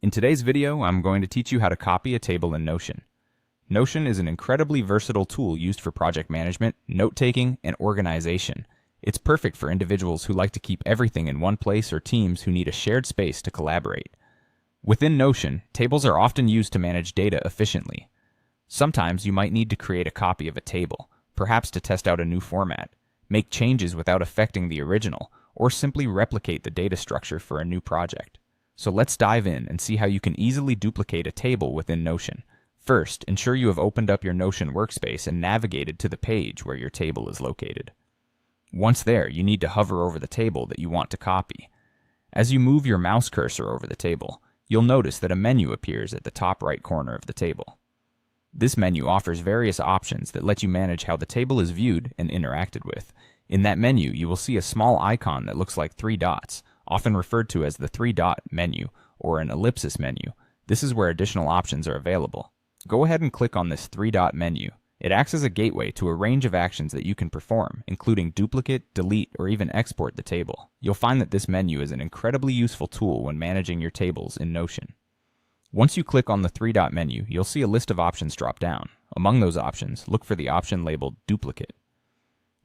In today's video, I'm going to teach you how to copy a table in Notion. Notion is an incredibly versatile tool used for project management, note-taking, and organization. It's perfect for individuals who like to keep everything in one place or teams who need a shared space to collaborate. Within Notion, tables are often used to manage data efficiently. Sometimes you might need to create a copy of a table, perhaps to test out a new format, make changes without affecting the original, or simply replicate the data structure for a new project. So let's dive in and see how you can easily duplicate a table within Notion. First, ensure you have opened up your Notion workspace and navigated to the page where your table is located. Once there, you need to hover over the table that you want to copy. As you move your mouse cursor over the table, you'll notice that a menu appears at the top right corner of the table. This menu offers various options that let you manage how the table is viewed and interacted with. In that menu, you will see a small icon that looks like three dots, often referred to as the three-dot menu or an ellipsis menu. This is where additional options are available. Go ahead and click on this three-dot menu. It acts as a gateway to a range of actions that you can perform, including duplicate, delete, or even export the table. You'll find that this menu is an incredibly useful tool when managing your tables in Notion. Once you click on the three-dot menu, you'll see a list of options drop down. Among those options, look for the option labeled Duplicate.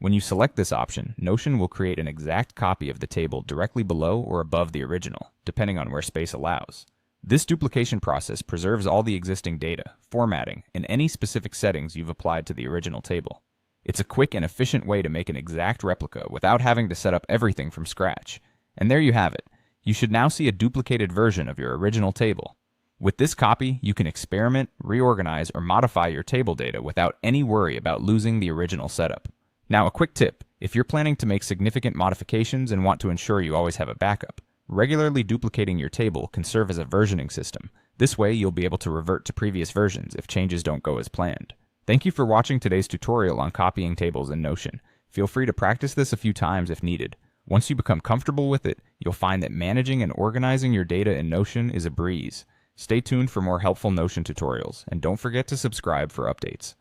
When you select this option, Notion will create an exact copy of the table directly below or above the original, depending on where space allows. This duplication process preserves all the existing data, formatting, and any specific settings you've applied to the original table. It's a quick and efficient way to make an exact replica without having to set up everything from scratch. And there you have it. You should now see a duplicated version of your original table. With this copy, you can experiment, reorganize, or modify your table data without any worry about losing the original setup. Now, a quick tip. If you're planning to make significant modifications and want to ensure you always have a backup, regularly duplicating your table can serve as a versioning system. This way, you'll be able to revert to previous versions if changes don't go as planned. Thank you for watching today's tutorial on copying tables in Notion. Feel free to practice this a few times if needed. Once you become comfortable with it, you'll find that managing and organizing your data in Notion is a breeze. Stay tuned for more helpful Notion tutorials, and don't forget to subscribe for updates.